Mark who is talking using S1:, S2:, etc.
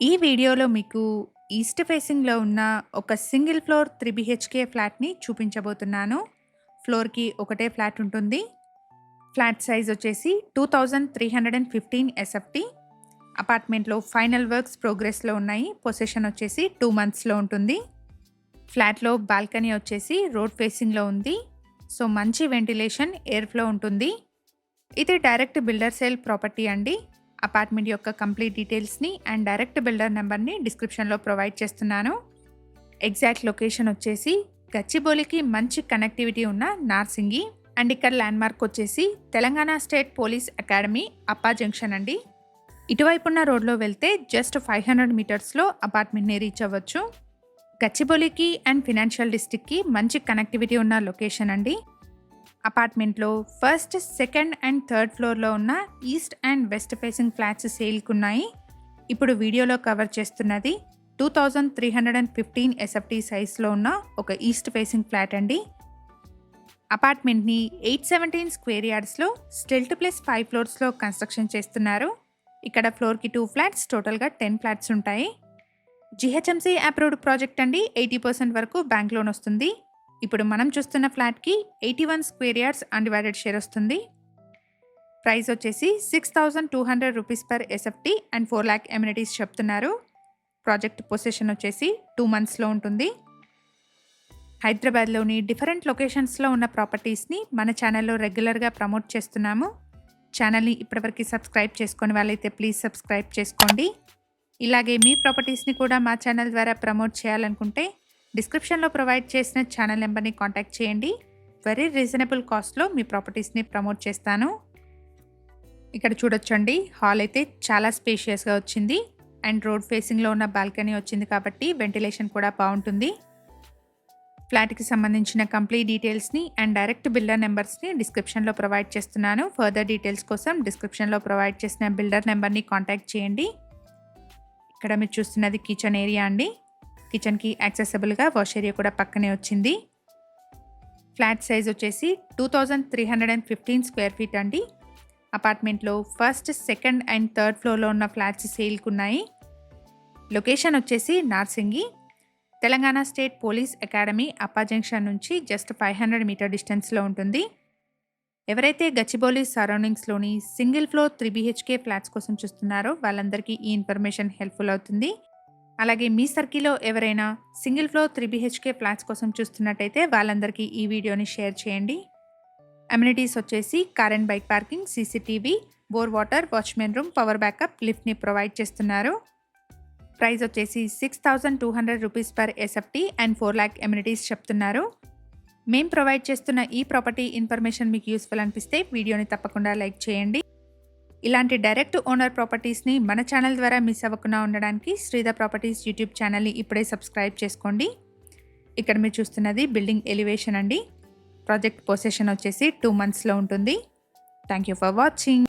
S1: ఈ వీడియోలో మీకు ఈస్ట్ ఫేసింగ్‌లో ఉన్న ఒక సింగిల్ ఫ్లోర్ 3 బీహెచ్‌కే ఫ్లాట్‌ని చూపించబోతున్నాను. ఫ్లోర్‌కి ఒకటే ఫ్లాట్ ఉంటుంది. ఫ్లాట్ సైజ్ వచ్చేసి 2315 ఎస్ఎఫ్‌టి. అపార్ట్మెంట్‌లో ఫైనల్ వర్క్స్ ప్రోగ్రెస్‌లో ఉన్నాయి. పొసెషన్ వచ్చేసి 2 మంత్స్‌లో ఉంటుంది. ఫ్లాట్‌లో బాల్కనీ వచ్చేసి రోడ్ ఫేసింగ్‌లో ఉంది. సో మంచి వెంటిలేషన్, ఎయిర్ ఫ్లో ఉంటుంది. ఇది డైరెక్ట్ బిల్డర్ సేల్ ప్రాపర్టీ అండి. అపార్ట్మెంట్ యొక్క కంప్లీట్ డీటెయిల్స్ని అండ్ డైరెక్ట్ బిల్డర్ నెంబర్ని డిస్క్రిప్షన్లో ప్రొవైడ్ చేస్తున్నాను. ఎగ్జాక్ట్ లొకేషన్ వచ్చేసి గచ్చిబౌలికి మంచి కనెక్టివిటీ ఉన్న నార్సింగి అండ్ ఇక్కడ ల్యాండ్మార్క్ వచ్చేసి Telangana state police academy Appa junction అండి. ఇటువైపు ఉన్న రోడ్లో వెళ్తే జస్ట్ 500 మీటర్స్లో అపార్ట్మెంట్ని రీచ్ అవ్వచ్చు. గచ్చిబౌలికి అండ్ ఫినాన్షియల్ డిస్ట్రిక్ట్కి మంచి కనెక్టివిటీ ఉన్న లొకేషన్ అండి. అపార్ట్మెంట్లో ఫస్ట్, సెకండ్ అండ్ థర్డ్ ఫ్లోర్లో ఉన్న east and west facing flats సేల్కి ఉన్నాయి. ఇప్పుడు వీడియోలో కవర్ చేస్తున్నది 2315 ఎస్ఎఫ్టీ సైజ్లో ఉన్న ఒక ఈస్ట్ ఫేసింగ్ ఫ్లాట్ అండి. అపార్ట్మెంట్ని 817 స్క్వేర్ యార్డ్స్లో స్టిల్ట్ ప్లస్ 5 ఫ్లోర్స్లో కన్స్ట్రక్షన్ చేస్తున్నారు. ఇక్కడ ఫ్లోర్కి 2 ఫ్లాట్స్, టోటల్గా 10 ఫ్లాట్స్ ఉంటాయి. జిహెచ్ఎంసీ అప్రూవ్డ్ ప్రాజెక్ట్ అండి. 80% వరకు బ్యాంక్ లోన్ వస్తుంది. ఇప్పుడు మనం చూస్తున్న ఫ్లాట్కి 81 స్క్వేర్ యార్డ్స్ అన్డివైడెడ్ షేర్ వస్తుంది. ప్రైస్ వచ్చేసి 6200 rupees per SFT and 4 lakh amenities చెప్తున్నారు. ప్రాజెక్ట్ పొసెషన్ వచ్చేసి 2 మంత్స్లో ఉంటుంది. హైదరాబాద్లోని డిఫరెంట్ లొకేషన్స్లో ఉన్న ప్రాపర్టీస్ని మన ఛానల్లో రెగ్యులర్గా ప్రమోట్ చేస్తున్నాము. ఛానల్ని ఇప్పటివరకు సబ్స్క్రైబ్ చేసుకొని వాళ్ళైతే ప్లీజ్ సబ్స్క్రైబ్ చేసుకోండి. ఇలాగే మీ ప్రాపర్టీస్ని కూడా మా ఛానల్ ద్వారా ప్రమోట్ చేయాలనుకుంటే డిస్క్రిప్షన్లో ప్రొవైడ్ చేసిన ఛానల్ నెంబర్ని కాంటాక్ట్ చేయండి. వెరీ రీజనబుల్ కాస్ట్లో మీ ప్రాపర్టీస్ని ప్రమోట్ చేస్తాను. ఇక్కడ చూడొచ్చండి, హాల్ అయితే చాలా స్పేషియస్గా వచ్చింది అండ్ రోడ్ ఫేసింగ్లో ఉన్న బాల్కనీ వచ్చింది కాబట్టి వెంటిలేషన్ కూడా బాగుంటుంది. ఫ్లాట్కి సంబంధించిన కంప్లీట్ డీటెయిల్స్ని అండ్ డైరెక్ట్ బిల్డర్ నెంబర్స్ని డిస్క్రిప్షన్లో ప్రొవైడ్ చేస్తున్నాను. ఫర్దర్ డీటెయిల్స్ కోసం డిస్క్రిప్షన్లో ప్రొవైడ్ చేసిన బిల్డర్ నెంబర్ని కాంటాక్ట్ చేయండి. ఇక్కడ మీరు చూస్తున్నది కిచెన్ ఏరియా అండి. కిచెన్కి యాక్సెసిబుల్గా వాష్ ఏరియా కూడా పక్కనే వచ్చింది. ఫ్లాట్ సైజ్ వచ్చేసి 2315 స్క్వేర్ ఫీట్ అండి. అపార్ట్మెంట్లో ఫస్ట్, సెకండ్ అండ్ థర్డ్ ఫ్లోర్లో ఉన్న ఫ్లాట్స్ సేల్కి ఉన్నాయి. లొకేషన్ వచ్చేసి Narsingi, Telangana state police academy Appa junction నుంచి జస్ట్ 500 మీటర్ డిస్టెన్స్లో ఉంటుంది. ఎవరైతే గచ్చిబౌలి సరౌండింగ్స్లోని సింగిల్ ఫ్లోర్ 3 బీహెచ్కే ఫ్లాట్స్ కోసం చూస్తున్నారో వాళ్ళందరికీ ఈ ఇన్ఫర్మేషన్ హెల్ప్ఫుల్ అవుతుంది. అలాగే మీ సర్కిల్లో ఎవరైనా సింగిల్ ఫ్లోర్ 3 బీహెచ్కే ఫ్లాట్స్ కోసం చూస్తున్నట్టయితే వాళ్ళందరికీ ఈ వీడియోని షేర్ చేయండి. అమ్యూనిటీస్ వచ్చేసి car and bike parking, CCTV, bore water, watchman room, power backup, లిఫ్ట్ని ప్రొవైడ్ చేస్తున్నారు. ప్రైస్ వచ్చేసి 6200 rupees per SFT and 4 lakh amenities చెప్తున్నారు. మేము ప్రొవైడ్ చేస్తున్న ఈ ప్రాపర్టీ ఇన్ఫర్మేషన్ మీకు యూస్ఫుల్ అనిపిస్తే వీడియోని తప్పకుండా లైక్ చేయండి. ఇలాంటి డైరెక్ట్ ఓనర్ ప్రాపర్టీస్ని మన ఛానల్ ద్వారా మిస్ అవ్వకుండా ఉండడానికి శ్రీధర్ ప్రాపర్టీస్ యూట్యూబ్ ఛానల్ని ఇప్పుడే సబ్స్క్రైబ్ చేసుకోండి. ఇక్కడ మీరు చూస్తున్నది బిల్డింగ్ ఎలివేషన్ అండి. ప్రాజెక్ట్ పొసెషన్ వచ్చేసి 2 మంత్స్లో ఉంటుంది. Thank you for watching.